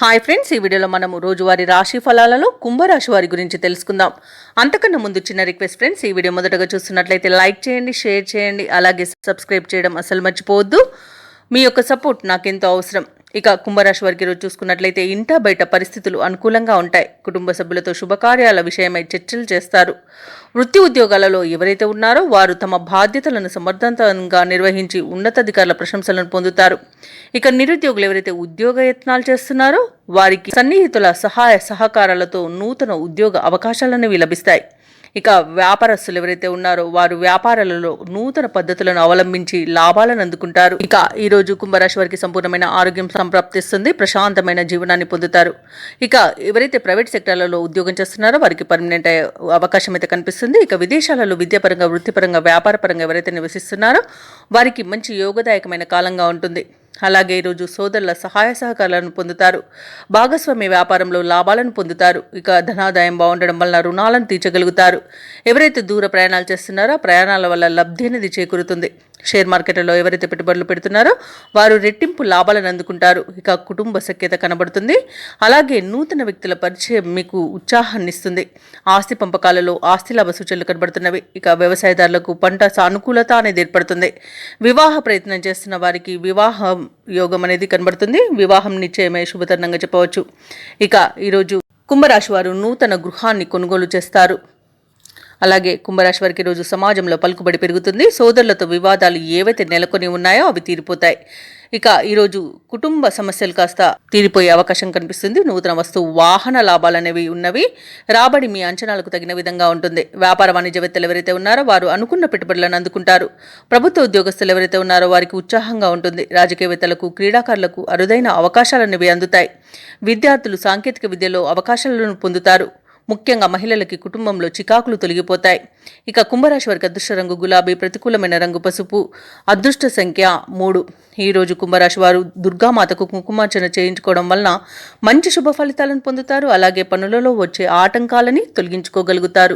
Hi friends, ఈ వీడియోలో మనము రోజువారీ రాశి ఫలాలలో కుంభరాశి వారి గురించి తెలుసుకుందాం. అంతకన్నా ముందు చిన్న రిక్వెస్ట్ ఫ్రెండ్స్, ఈ వీడియో మొదటగా చూస్తున్నట్లయితే లైక్ చేయండి, షేర్ చేయండి, అలాగే సబ్స్క్రైబ్ చేయడం అసలు మర్చిపోవద్దు. మీ యొక్క సపోర్ట్ నాకెంతో అవసరం. ఇక కుంభరాశి వారికి రోజు చూసుకున్నట్లయితే ఇంటా బయట పరిస్థితులు అనుకూలంగా ఉంటాయి. కుటుంబ సభ్యులతో శుభకార్యాల విషయమై చర్చలు చేస్తారు. వృత్తి ఉద్యోగాలలో ఎవరైతే ఉన్నారో వారు తమ బాధ్యతలను సమర్థవంతంగా నిర్వహించి ఉన్నతాధికారుల ప్రశంసలను పొందుతారు. ఇక నిరుద్యోగులు ఎవరైతే ఉద్యోగ యత్నాలు చేస్తున్నారో వారికి సన్నిహితుల సహాయ సహకారాలతో నూతన ఉద్యోగ అవకాశాలనేవి లభిస్తాయి. ఇక వ్యాపారస్తులు ఎవరైతే ఉన్నారో వారు వ్యాపారాలలో నూతన పద్ధతులను అవలంబించి లాభాలను అందుకుంటారు. ఇక ఈ రోజు కుంభరాశి వారికి సంపూర్ణమైన ఆరోగ్యం సంప్రాప్తిస్తుంది, ప్రశాంతమైన జీవనాన్ని పొందుతారు. ఇక ఎవరైతే ప్రైవేట్ సెక్టార్లలో ఉద్యోగం చేస్తున్నారో వారికి పర్మనెంట్ అవకాశం అయితే కనిపిస్తుంది. ఇక విదేశాలలో విద్యాపరంగా, వృత్తిపరంగా, వ్యాపారపరంగా ఎవరైతే నివసిస్తున్నారో వారికి మంచి యోగదాయకమైన కాలంగా ఉంటుంది. అలాగే ఈరోజు సోదరుల సహాయ సహకారాలను పొందుతారు. భాగస్వామ్య వ్యాపారంలో లాభాలను పొందుతారు. ఇక ధనాదాయం బాగుండడం వల్ల రుణాలను తీర్చగలుగుతారు. ఎవరైతే దూర ప్రయాణాలు చేస్తున్నారో ప్రయాణాల వల్ల లబ్ధి అనేది చేకూరుతుంది. షేర్ మార్కెట్లలో ఎవరైతే పెట్టుబడులు పెడుతున్నారో వారు రెట్టింపు లాభాలను అందుకుంటారు. ఇక కుటుంబ సఖ్యత కనబడుతుంది. అలాగే నూతన వ్యక్తుల పరిచయం మీకు ఉత్సాహాన్ని ఇస్తుంది. ఆస్తి పంపకాలలో ఆస్తి లాభ సూచనలు కనబడుతున్నవి. ఇక వ్యవసాయదారులకు పంట సానుకూలత అనేది ఏర్పడుతుంది. వివాహ ప్రయత్నం చేస్తున్న వారికి వివాహం యోగం అనేది కనబడుతుంది. వివాహం నిశ్చయమే శుభతరుణంగా చెప్పవచ్చు. ఇక ఈరోజు కుంభరాశి వారు నూతన గృహాన్ని కొనుగోలు చేస్తారు. అలాగే కుంభరాశి వారికి రోజు సమాజంలో పలుకుబడి పెరుగుతుంది. సోదరులతో వివాదాలు ఏవైతే నెలకొని ఉన్నాయో అవి తీరిపోతాయి. ఇక ఈరోజు కుటుంబ సమస్యలు కాస్త తీరిపోయే అవకాశం కనిపిస్తుంది. నూతన వస్తువు వాహన లాభాలు అనేవి ఉన్నవి. రాబడి మీ అంచనాలకు తగిన విధంగా ఉంటుంది. వ్యాపార వాణిజ్యవేత్తలు ఎవరైతే ఉన్నారో వారు అనుకున్న పెట్టుబడులను అందుకుంటారు. ప్రభుత్వ ఉద్యోగస్తులు ఎవరైతే ఉన్నారో వారికి ఉత్సాహంగా ఉంటుంది. రాజకీయవేత్తలకు, క్రీడాకారులకు అరుదైన అవకాశాలు అనేవి అందుతాయి. విద్యార్థులు సాంకేతిక విద్యలో అవకాశాలను పొందుతారు. ముఖ్యంగా మహిళలకి కుటుంబంలో చికాకులు తొలగిపోతాయి. ఇక కుంభరాశి వారికి అదృష్ట రంగు గులాబీ, ప్రతికూలమైన రంగు పసుపు, అదృష్ట సంఖ్య 3. ఈరోజు కుంభరాశి వారు దుర్గామాతకు కుంకుమార్చన చేయించుకోవడం వలన మంచి శుభ ఫలితాలను పొందుతారు. అలాగే పనులలో వచ్చే ఆటంకాలని తొలగించుకోగలుగుతారు.